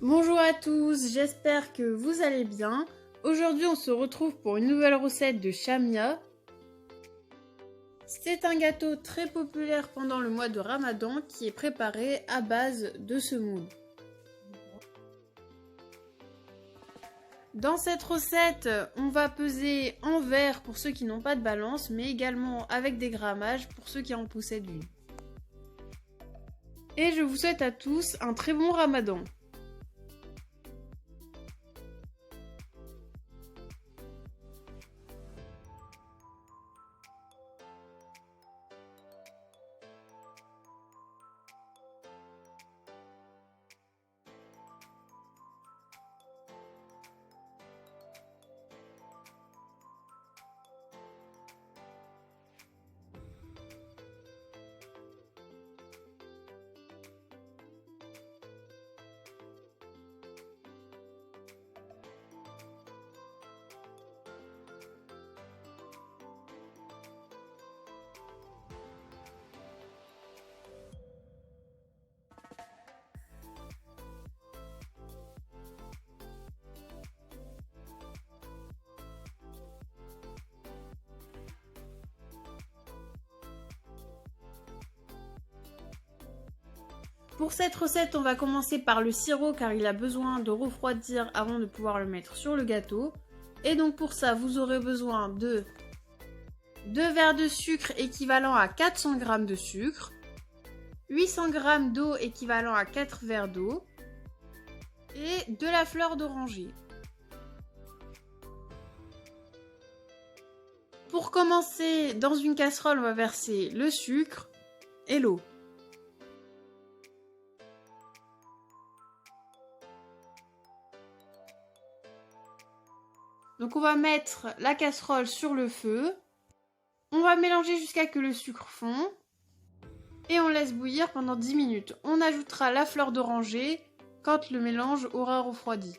Bonjour à tous, j'espère que vous allez bien. Aujourd'hui on se retrouve pour une nouvelle recette de Chamia. C'est un gâteau très populaire pendant le mois de Ramadan qui est préparé à base de semoule. Dans cette recette, on va peser en verre pour ceux qui n'ont pas de balance, mais également avec des grammages pour ceux qui en possèdent une. Et je vous souhaite à tous un très bon Ramadan. Pour cette recette, on va commencer par le sirop car il a besoin de refroidir avant de pouvoir le mettre sur le gâteau. Et donc pour ça, vous aurez besoin de 2 verres de sucre équivalent à 400 g de sucre, 800 g d'eau équivalent à 4 verres d'eau et de la fleur d'oranger. Pour commencer, dans une casserole, on va verser le sucre et l'eau. Donc on va mettre la casserole sur le feu. On va mélanger jusqu'à ce que le sucre fond. Et on laisse bouillir pendant 10 minutes. On ajoutera la fleur d'oranger quand le mélange aura refroidi.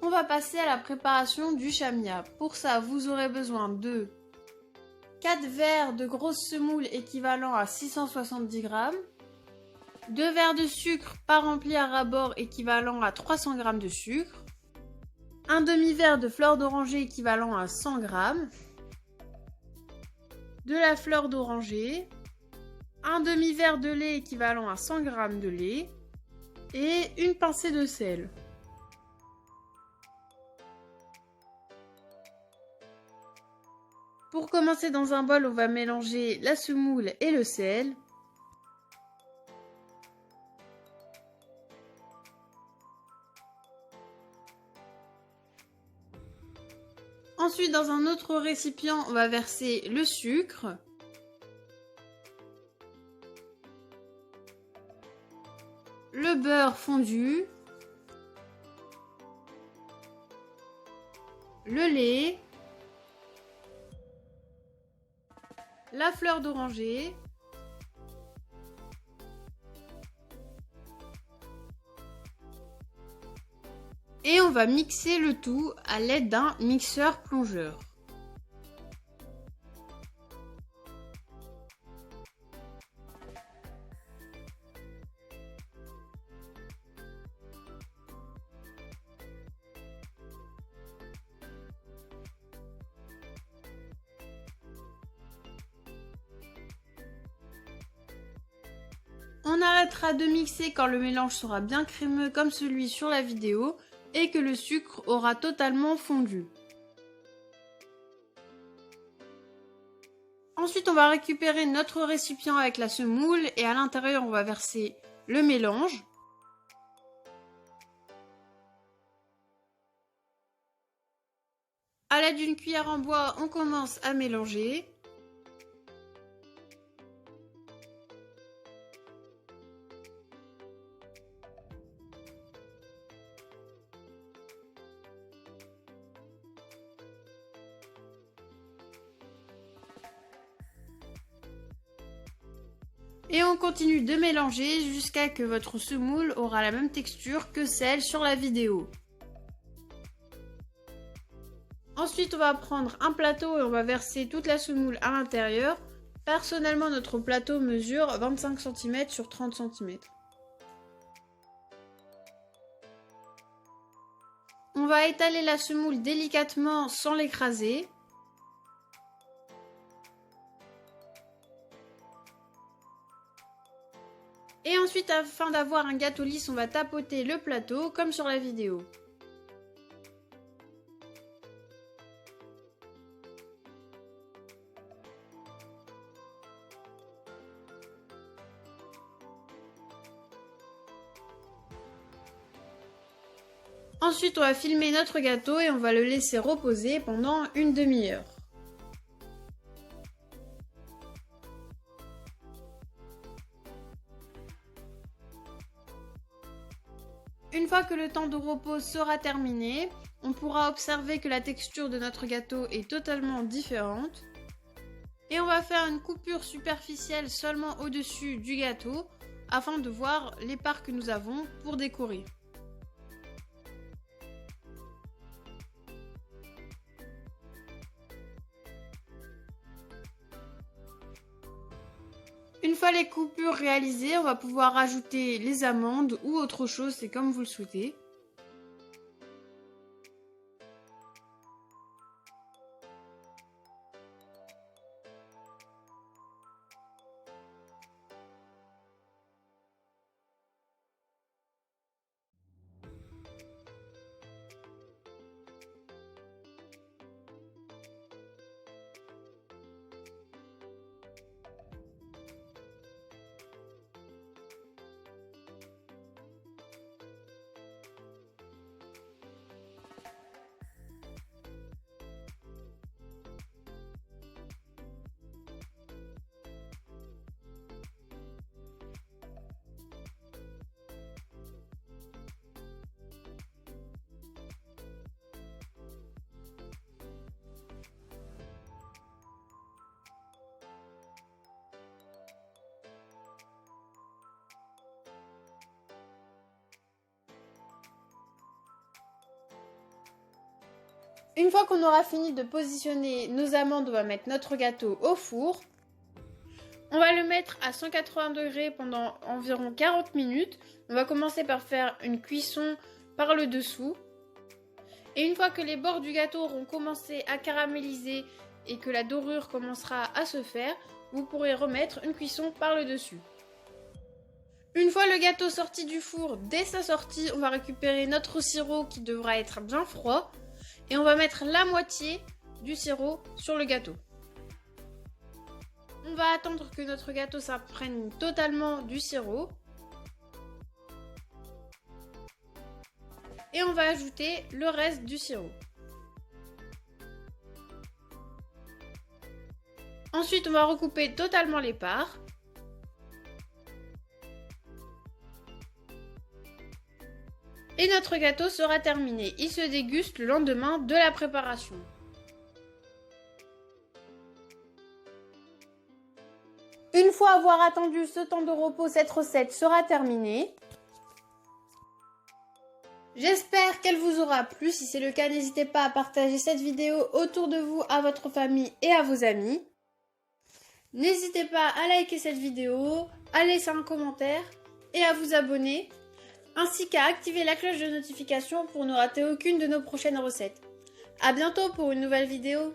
On va passer à la préparation du chamia. Pour ça, vous aurez besoin de 4 verres de grosse semoule équivalent à 670 g, 2 verres de sucre pas remplis à ras-bord équivalent à 300 g de sucre, un demi-verre de fleur d'oranger équivalent à 100 g, de la fleur d'oranger, un demi-verre de lait équivalent à 100 g de lait et une pincée de sel. Pour commencer, dans un bol, on va mélanger la semoule et le sel. Ensuite, dans un autre récipient, on va verser le sucre, le beurre fondu, le lait, la fleur d'oranger, et on va mixer le tout à l'aide d'un mixeur plongeur. On arrêtera de mixer quand le mélange sera bien crémeux comme celui sur la vidéo et que le sucre aura totalement fondu. Ensuite, on va récupérer notre récipient avec la semoule et à l'intérieur, on va verser le mélange. À l'aide d'une cuillère en bois, on commence à mélanger. Et on continue de mélanger jusqu'à ce que votre semoule aura la même texture que celle sur la vidéo. Ensuite, on va prendre un plateau et on va verser toute la semoule à l'intérieur. Personnellement, notre plateau mesure 25 cm sur 30 cm. On va étaler la semoule délicatement sans l'écraser. Et ensuite, afin d'avoir un gâteau lisse, on va tapoter le plateau comme sur la vidéo. Ensuite, on va filmer notre gâteau et on va le laisser reposer pendant une demi-heure. Une fois que le temps de repos sera terminé, on pourra observer que la texture de notre gâteau est totalement différente. Et on va faire une coupure superficielle seulement au-dessus du gâteau afin de voir les parts que nous avons pour décorer. Une fois les coupures réalisées, on va pouvoir ajouter les amandes ou autre chose, c'est comme vous le souhaitez. Une fois qu'on aura fini de positionner nos amandes, on va mettre notre gâteau au four. On va le mettre à 180 degrés pendant environ 40 minutes. On va commencer par faire une cuisson par le dessous. Et une fois que les bords du gâteau auront commencé à caraméliser et que la dorure commencera à se faire, vous pourrez remettre une cuisson par le dessus. Une fois le gâteau sorti du four, dès sa sortie, on va récupérer notre sirop qui devra être bien froid. Et on va mettre la moitié du sirop sur le gâteau. On va attendre que notre gâteau s'imprègne totalement du sirop. Et on va ajouter le reste du sirop. Ensuite, on va recouper totalement les parts. Et notre gâteau sera terminé. Il se déguste le lendemain de la préparation. Une fois avoir attendu ce temps de repos, cette recette sera terminée. J'espère qu'elle vous aura plu. Si c'est le cas, n'hésitez pas à partager cette vidéo autour de vous, à votre famille et à vos amis. N'hésitez pas à liker cette vidéo, à laisser un commentaire et à vous abonner, ainsi qu'à activer la cloche de notification pour ne rater aucune de nos prochaines recettes. À bientôt pour une nouvelle vidéo.